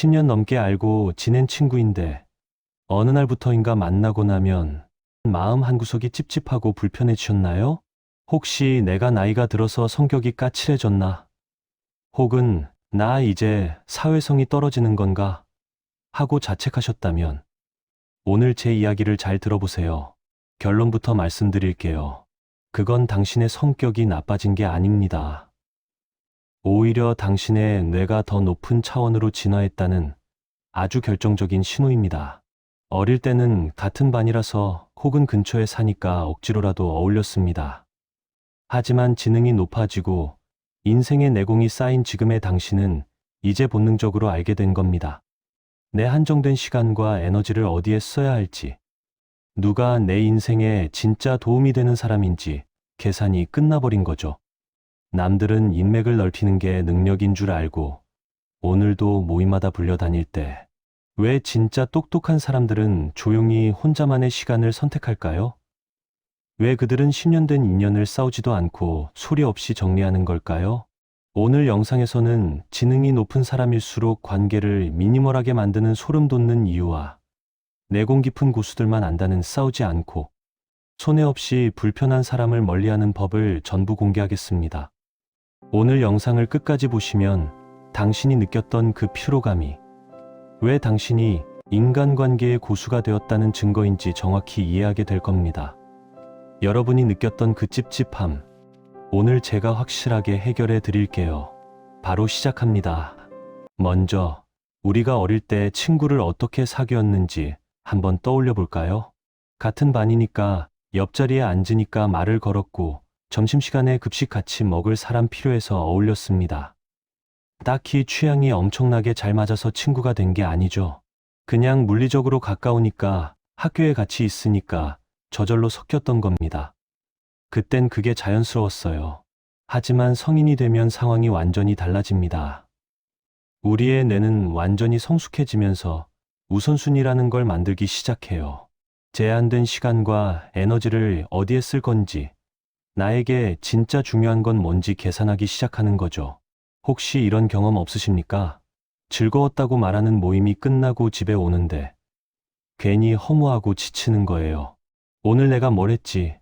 10년 넘게 알고 지낸 친구인데 어느 날부터인가 만나고 나면 마음 한구석이 찝찝하고 불편해지셨나요? 혹시 내가 나이가 들어서 성격이 까칠해졌나? 혹은 나 이제 사회성이 떨어지는 건가? 하고 자책하셨다면 오늘 제 이야기를 잘 들어보세요. 결론부터 말씀드릴게요. 그건 당신의 성격이 나빠진 게 아닙니다. 오히려 당신의 뇌가 더 높은 차원으로 진화했다는 아주 결정적인 신호입니다. 어릴 때는 같은 반이라서 혹은 근처에 사니까 억지로라도 어울렸습니다. 하지만 지능이 높아지고 인생의 내공이 쌓인 지금의 당신은 이제 본능적으로 알게 된 겁니다. 내 한정된 시간과 에너지를 어디에 써야 할지, 누가 내 인생에 진짜 도움이 되는 사람인지 계산이 끝나버린 거죠. 남들은 인맥을 넓히는 게 능력인 줄 알고 오늘도 모임마다 불려다닐 때 왜 진짜 똑똑한 사람들은 조용히 혼자만의 시간을 선택할까요? 왜 그들은 10년 된 인연을 싸우지도 않고 소리 없이 정리하는 걸까요? 오늘 영상에서는 지능이 높은 사람일수록 관계를 미니멀하게 만드는 소름 돋는 이유와 내공 깊은 고수들만 안다는 싸우지 않고 손해 없이 불편한 사람을 멀리하는 법을 전부 공개하겠습니다. 오늘 영상을 끝까지 보시면 당신이 느꼈던 그 피로감이 왜 당신이 인간관계의 고수가 되었다는 증거인지 정확히 이해하게 될 겁니다. 여러분이 느꼈던 그 찝찝함, 오늘 제가 확실하게 해결해 드릴게요. 바로 시작합니다. 먼저 우리가 어릴 때 친구를 어떻게 사귀었는지 한번 떠올려 볼까요? 같은 반이니까 옆자리에 앉으니까 말을 걸었고 점심시간에 급식 같이 먹을 사람 필요해서 어울렸습니다. 딱히 취향이 엄청나게 잘 맞아서 친구가 된 게 아니죠. 그냥 물리적으로 가까우니까 학교에 같이 있으니까 저절로 섞였던 겁니다. 그땐 그게 자연스러웠어요. 하지만 성인이 되면 상황이 완전히 달라집니다. 우리의 뇌는 완전히 성숙해지면서 우선순위라는 걸 만들기 시작해요. 제한된 시간과 에너지를 어디에 쓸 건지, 나에게 진짜 중요한 건 뭔지 계산하기 시작하는 거죠. 혹시 이런 경험 없으십니까? 즐거웠다고 말하는 모임이 끝나고 집에 오는데 괜히 허무하고 지치는 거예요. 오늘 내가 뭘 했지?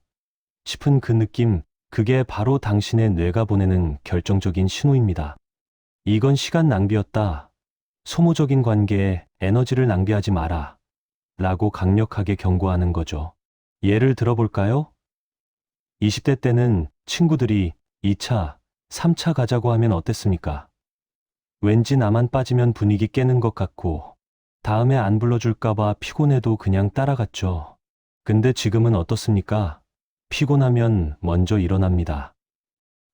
싶은 그 느낌, 그게 바로 당신의 뇌가 보내는 결정적인 신호입니다. 이건 시간 낭비였다. 소모적인 관계에 에너지를 낭비하지 마라. 라고 강력하게 경고하는 거죠. 예를 들어볼까요? 20대 때는 친구들이 2차, 3차 가자고 하면 어땠습니까? 왠지 나만 빠지면 분위기 깨는 것 같고 다음에 안 불러줄까봐 피곤해도 그냥 따라갔죠. 근데 지금은 어떻습니까? 피곤하면 먼저 일어납니다.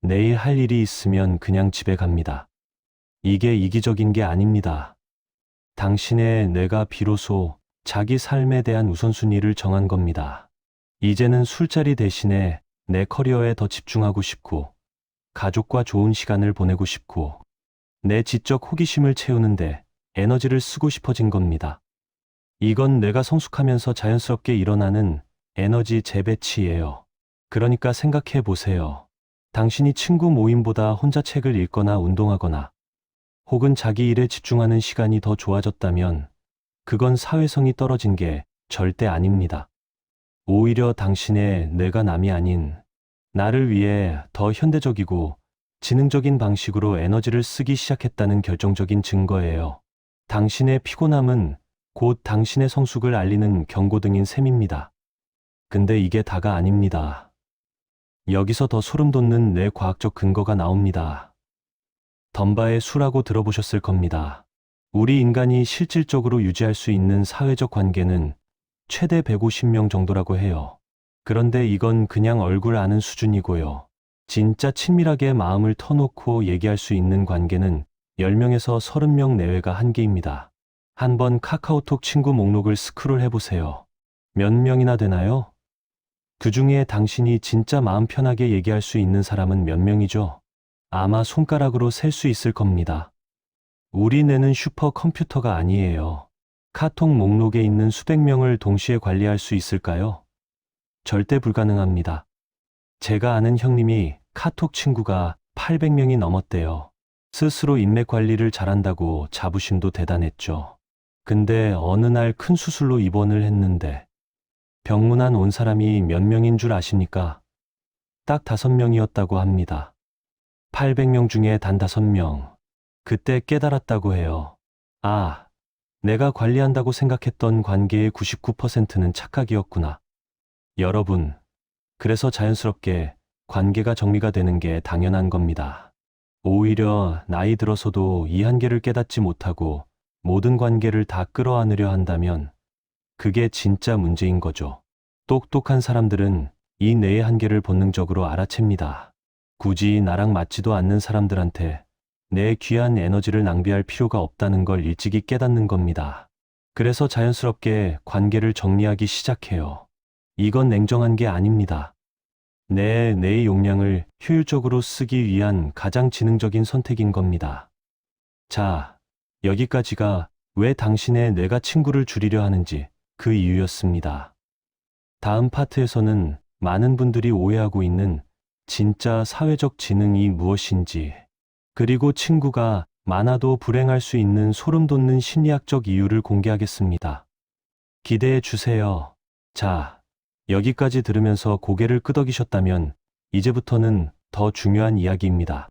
내일 할 일이 있으면 그냥 집에 갑니다. 이게 이기적인 게 아닙니다. 당신의 뇌가 비로소 자기 삶에 대한 우선순위를 정한 겁니다. 이제는 술자리 대신에 내 커리어에 더 집중하고 싶고 가족과 좋은 시간을 보내고 싶고 내 지적 호기심을 채우는데 에너지를 쓰고 싶어진 겁니다. 이건 뇌가 성숙하면서 자연스럽게 일어나는 에너지 재배치예요. 그러니까 생각해 보세요. 당신이 친구 모임보다 혼자 책을 읽거나 운동하거나 혹은 자기 일에 집중하는 시간이 더 좋아졌다면 그건 사회성이 떨어진 게 절대 아닙니다. 오히려 당신의 뇌가 남이 아닌 나를 위해 더 현대적이고 지능적인 방식으로 에너지를 쓰기 시작했다는 결정적인 증거예요. 당신의 피곤함은 곧 당신의 성숙을 알리는 경고등인 셈입니다. 근데 이게 다가 아닙니다. 여기서 더 소름 돋는 뇌과학적 근거가 나옵니다. 덤바의 수라고 들어보셨을 겁니다. 우리 인간이 실질적으로 유지할 수 있는 사회적 관계는 최대 150명 정도라고 해요. 그런데 이건 그냥 얼굴 아는 수준이고요. 진짜 친밀하게 마음을 터놓고 얘기할 수 있는 관계는 10명에서 30명 내외가 한계입니다. 한번 카카오톡 친구 목록을 스크롤 해보세요. 몇 명이나 되나요? 그 중에 당신이 진짜 마음 편하게 얘기할 수 있는 사람은 몇 명이죠? 아마 손가락으로 셀 수 있을 겁니다. 우리 뇌는 슈퍼컴퓨터가 아니에요. 카톡 목록에 있는 수백 명을 동시에 관리할 수 있을까요? 절대 불가능합니다. 제가 아는 형님이 카톡 친구가 800명이 넘었대요. 스스로 인맥 관리를 잘한다고 자부심도 대단했죠. 근데 어느 날 큰 수술로 입원을 했는데 병문안 온 사람이 몇 명인 줄 아십니까? 딱 5명이었다고 합니다. 800명 중에 단 5명. 그때 깨달았다고 해요. 아, 내가 관리한다고 생각했던 관계의 99%는 착각이었구나. 여러분, 그래서 자연스럽게 관계가 정리가 되는 게 당연한 겁니다. 오히려 나이 들어서도 이 한계를 깨닫지 못하고 모든 관계를 다 끌어안으려 한다면 그게 진짜 문제인 거죠. 똑똑한 사람들은 이 뇌의 한계를 본능적으로 알아챕니다. 굳이 나랑 맞지도 않는 사람들한테 내 귀한 에너지를 낭비할 필요가 없다는 걸 일찍이 깨닫는 겁니다. 그래서 자연스럽게 관계를 정리하기 시작해요. 이건 냉정한 게 아닙니다. 뇌의 용량을 효율적으로 쓰기 위한 가장 지능적인 선택인 겁니다. 자, 여기까지가 왜 당신의 뇌가 친구를 줄이려 하는지 그 이유였습니다. 다음 파트에서는 많은 분들이 오해하고 있는 진짜 사회적 지능이 무엇인지, 그리고 친구가 많아도 불행할 수 있는 소름 돋는 심리학적 이유를 공개하겠습니다. 기대해 주세요. 자, 여기까지 들으면서 고개를 끄덕이셨다면 이제부터는 더 중요한 이야기입니다.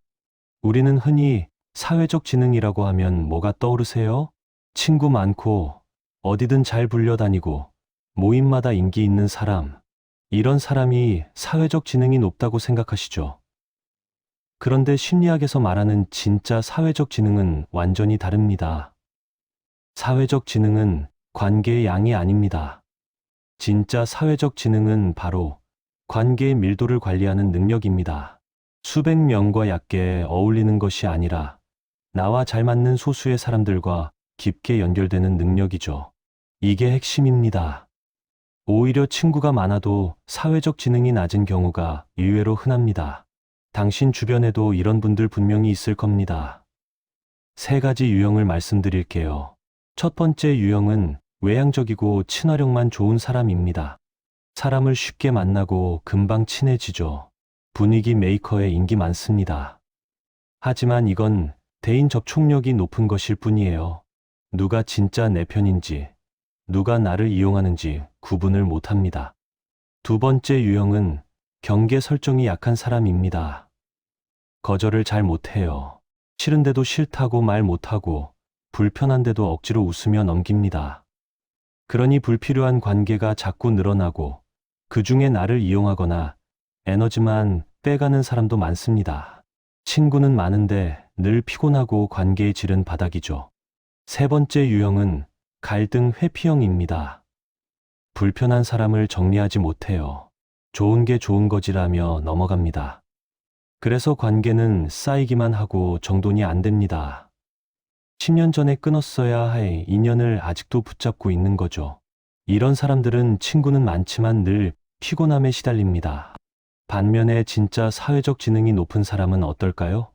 우리는 흔히 사회적 지능이라고 하면 뭐가 떠오르세요? 친구 많고 어디든 잘 불려다니고 모임마다 인기 있는 사람, 이런 사람이 사회적 지능이 높다고 생각하시죠? 그런데 심리학에서 말하는 진짜 사회적 지능은 완전히 다릅니다. 사회적 지능은 관계의 양이 아닙니다. 진짜 사회적 지능은 바로 관계의 밀도를 관리하는 능력입니다. 수백 명과 얕게 어울리는 것이 아니라 나와 잘 맞는 소수의 사람들과 깊게 연결되는 능력이죠. 이게 핵심입니다. 오히려 친구가 많아도 사회적 지능이 낮은 경우가 의외로 흔합니다. 당신 주변에도 이런 분들 분명히 있을 겁니다. 3가지 유형을 말씀드릴게요. 첫 번째 유형은 외향적이고 친화력만 좋은 사람입니다. 사람을 쉽게 만나고 금방 친해지죠. 분위기 메이커에 인기 많습니다. 하지만 이건 대인 접촉력이 높은 것일 뿐이에요. 누가 진짜 내 편인지, 누가 나를 이용하는지 구분을 못합니다. 두 번째 유형은 경계 설정이 약한 사람입니다. 거절을 잘 못해요. 싫은데도 싫다고 말 못하고 불편한데도 억지로 웃으며 넘깁니다. 그러니 불필요한 관계가 자꾸 늘어나고 그 중에 나를 이용하거나 에너지만 빼가는 사람도 많습니다. 친구는 많은데 늘 피곤하고 관계의 질은 바닥이죠. 세 번째 유형은 갈등 회피형입니다. 불편한 사람을 정리하지 못해요. 좋은 게 좋은 거지라며 넘어갑니다. 그래서 관계는 쌓이기만 하고 정돈이 안 됩니다. 10년 전에 끊었어야 할 인연을 아직도 붙잡고 있는 거죠. 이런 사람들은 친구는 많지만 늘 피곤함에 시달립니다. 반면에 진짜 사회적 지능이 높은 사람은 어떨까요?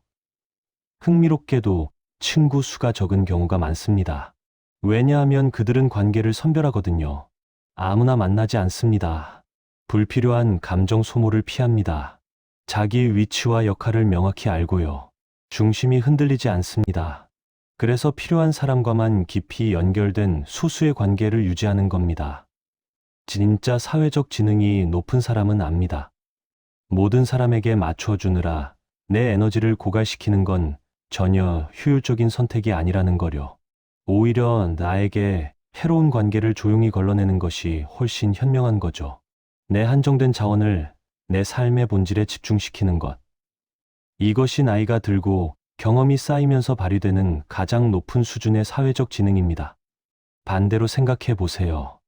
흥미롭게도 친구 수가 적은 경우가 많습니다. 왜냐하면 그들은 관계를 선별하거든요. 아무나 만나지 않습니다. 불필요한 감정 소모를 피합니다. 자기 위치와 역할을 명확히 알고요. 중심이 흔들리지 않습니다. 그래서 필요한 사람과만 깊이 연결된 소수의 관계를 유지하는 겁니다. 진짜 사회적 지능이 높은 사람은 압니다. 모든 사람에게 맞춰주느라 내 에너지를 고갈시키는 건 전혀 효율적인 선택이 아니라는 거요. 오히려 나에게 해로운 관계를 조용히 걸러내는 것이 훨씬 현명한 거죠. 내 한정된 자원을 내 삶의 본질에 집중시키는 것. 이것이 나이가 들고 경험이 쌓이면서 발휘되는 가장 높은 수준의 사회적 지능입니다. 반대로 생각해 보세요.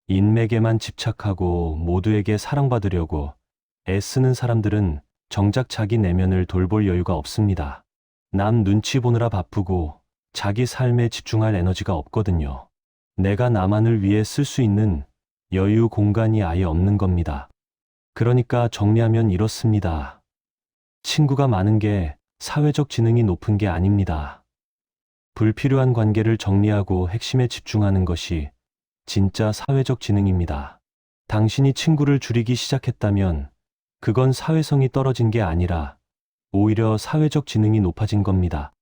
인맥에만 집착하고 모두에게 사랑받으려고 애쓰는 사람들은 정작 자기 내면을 돌볼 여유가 없습니다. 남 눈치 보느라 바쁘고 자기 삶에 집중할 에너지가 없거든요. 내가 나만을 위해 쓸 수 있는 여유 공간이 아예 없는 겁니다. 그러니까 정리하면 이렇습니다. 친구가 많은 게 사회적 지능이 높은 게 아닙니다. 불필요한 관계를 정리하고 핵심에 집중하는 것이 진짜 사회적 지능입니다. 당신이 친구를 줄이기 시작했다면 그건 사회성이 떨어진 게 아니라 오히려 사회적 지능이 높아진 겁니다.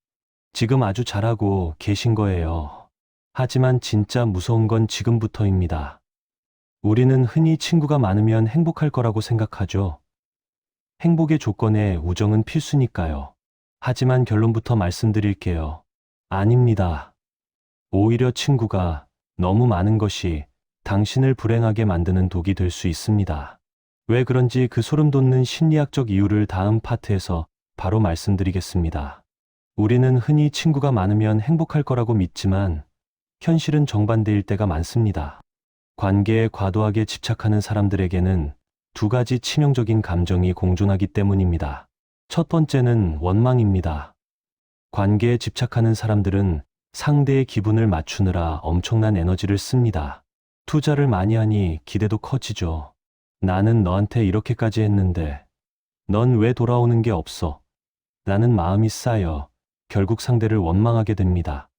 지금 아주 잘하고 계신 거예요. 하지만 진짜 무서운 건 지금부터입니다. 우리는 흔히 친구가 많으면 행복할 거라고 생각하죠. 행복의 조건에 우정은 필수니까요. 하지만 결론부터 말씀드릴게요. 아닙니다. 오히려 친구가 너무 많은 것이 당신을 불행하게 만드는 독이 될 수 있습니다. 왜 그런지 그 소름 돋는 심리학적 이유를 다음 파트에서 바로 말씀드리겠습니다. 우리는 흔히 친구가 많으면 행복할 거라고 믿지만 현실은 정반대일 때가 많습니다. 관계에 과도하게 집착하는 사람들에게는 두 가지 치명적인 감정이 공존하기 때문입니다. 첫 번째는 원망입니다. 관계에 집착하는 사람들은 상대의 기분을 맞추느라 엄청난 에너지를 씁니다. 투자를 많이 하니 기대도 커지죠. 나는 너한테 이렇게까지 했는데 넌 왜 돌아오는 게 없어? 라는 마음이 쌓여 결국 상대를 원망하게 됩니다.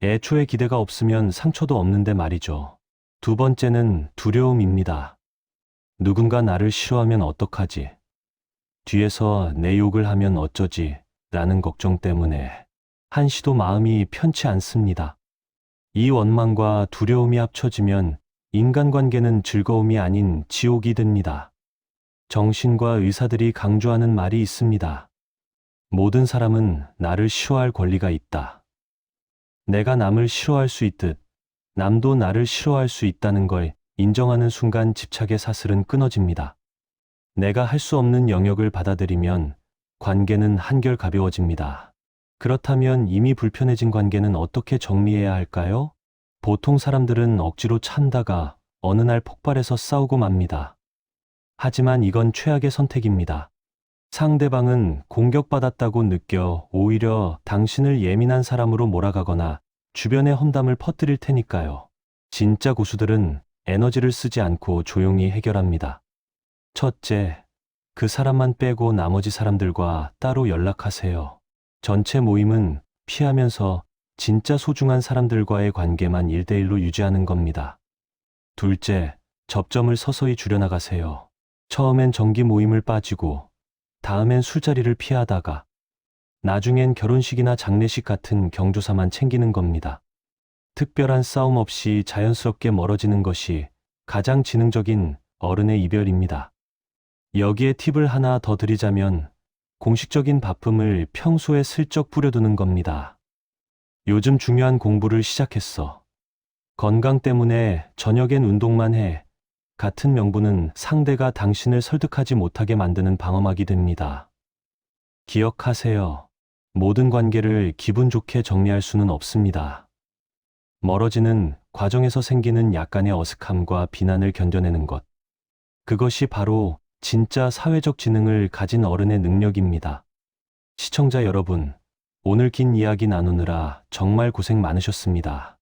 애초에 기대가 없으면 상처도 없는데 말이죠. 두 번째는 두려움입니다. 누군가 나를 싫어하면 어떡하지? 뒤에서 내 욕을 하면 어쩌지? 라는 걱정 때문에 한시도 마음이 편치 않습니다. 이 원망과 두려움이 합쳐지면 인간관계는 즐거움이 아닌 지옥이 됩니다. 정신과 의사들이 강조하는 말이 있습니다. 모든 사람은 나를 싫어할 권리가 있다. 내가 남을 싫어할 수 있듯 남도 나를 싫어할 수 있다는 걸 인정하는 순간 집착의 사슬은 끊어집니다. 내가 할 수 없는 영역을 받아들이면 관계는 한결 가벼워집니다. 그렇다면 이미 불편해진 관계는 어떻게 정리해야 할까요? 보통 사람들은 억지로 참다가 어느 날 폭발해서 싸우고 맙니다. 하지만 이건 최악의 선택입니다. 상대방은 공격받았다고 느껴 오히려 당신을 예민한 사람으로 몰아가거나 주변에 험담을 퍼뜨릴 테니까요. 진짜 고수들은 에너지를 쓰지 않고 조용히 해결합니다. 첫째, 그 사람만 빼고 나머지 사람들과 따로 연락하세요. 전체 모임은 피하면서 진짜 소중한 사람들과의 관계만 1대1로 유지하는 겁니다. 둘째, 접점을 서서히 줄여나가세요. 처음엔 정기 모임을 빠지고 다음엔 술자리를 피하다가 나중엔 결혼식이나 장례식 같은 경조사만 챙기는 겁니다. 특별한 싸움 없이 자연스럽게 멀어지는 것이 가장 지능적인 어른의 이별입니다. 여기에 팁을 하나 더 드리자면 공식적인 바쁨을 평소에 슬쩍 뿌려두는 겁니다. 요즘 중요한 공부를 시작했어. 건강 때문에 저녁엔 운동만 해. 같은 명분은 상대가 당신을 설득하지 못하게 만드는 방어막이 됩니다. 기억하세요. 모든 관계를 기분 좋게 정리할 수는 없습니다. 멀어지는 과정에서 생기는 약간의 어색함과 비난을 견뎌내는 것. 그것이 바로 진짜 사회적 지능을 가진 어른의 능력입니다. 시청자 여러분, 오늘 긴 이야기 나누느라 정말 고생 많으셨습니다.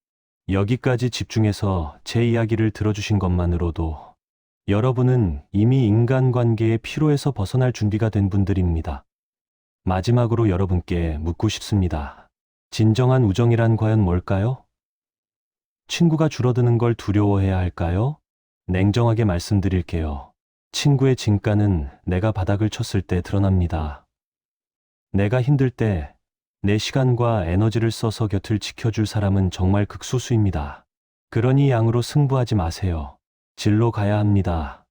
여기까지 집중해서 제 이야기를 들어주신 것만으로도 여러분은 이미 인간관계의 피로에서 벗어날 준비가 된 분들입니다. 마지막으로 여러분께 묻고 싶습니다. 진정한 우정이란 과연 뭘까요? 친구가 줄어드는 걸 두려워해야 할까요? 냉정하게 말씀드릴게요. 친구의 진가는 내가 바닥을 쳤을 때 드러납니다. 내가 힘들 때 내 시간과 에너지를 써서 곁을 지켜줄 사람은 정말 극소수입니다. 그러니 양으로 승부하지 마세요. 질로 가야 합니다.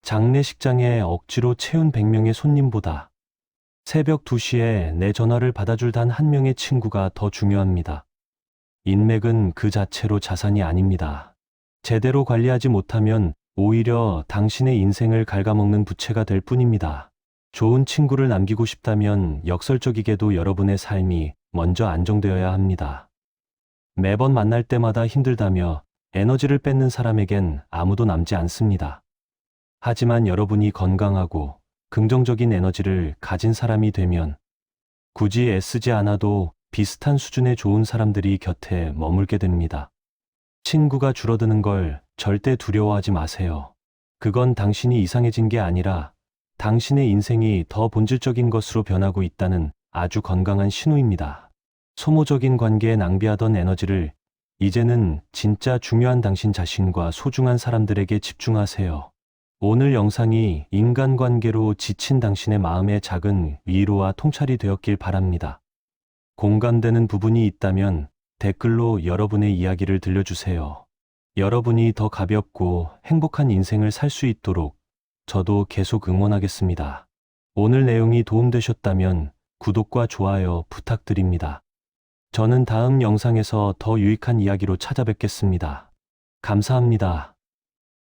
장례식장에 억지로 채운 100명의 손님보다 새벽 2시에 내 전화를 받아줄 단 한 명의 친구가 더 중요합니다. 인맥은 그 자체로 자산이 아닙니다. 제대로 관리하지 못하면 오히려 당신의 인생을 갉아먹는 부채가 될 뿐입니다. 좋은 친구를 남기고 싶다면 역설적이게도 여러분의 삶이 먼저 안정되어야 합니다. 매번 만날 때마다 힘들다며 에너지를 뺏는 사람에겐 아무도 남지 않습니다. 하지만 여러분이 건강하고 긍정적인 에너지를 가진 사람이 되면 굳이 애쓰지 않아도 비슷한 수준의 좋은 사람들이 곁에 머물게 됩니다. 친구가 줄어드는 걸 절대 두려워하지 마세요. 그건 당신이 이상해진 게 아니라 당신의 인생이 더 본질적인 것으로 변하고 있다는 아주 건강한 신호입니다. 소모적인 관계에 낭비하던 에너지를 이제는 진짜 중요한 당신 자신과 소중한 사람들에게 집중하세요. 오늘 영상이 인간관계로 지친 당신의 마음에 작은 위로와 통찰이 되었길 바랍니다. 공감되는 부분이 있다면 댓글로 여러분의 이야기를 들려주세요. 여러분이 더 가볍고 행복한 인생을 살 수 있도록 저도 계속 응원하겠습니다. 오늘 내용이 도움되셨다면 구독과 좋아요 부탁드립니다. 저는 다음 영상에서 더 유익한 이야기로 찾아뵙겠습니다. 감사합니다.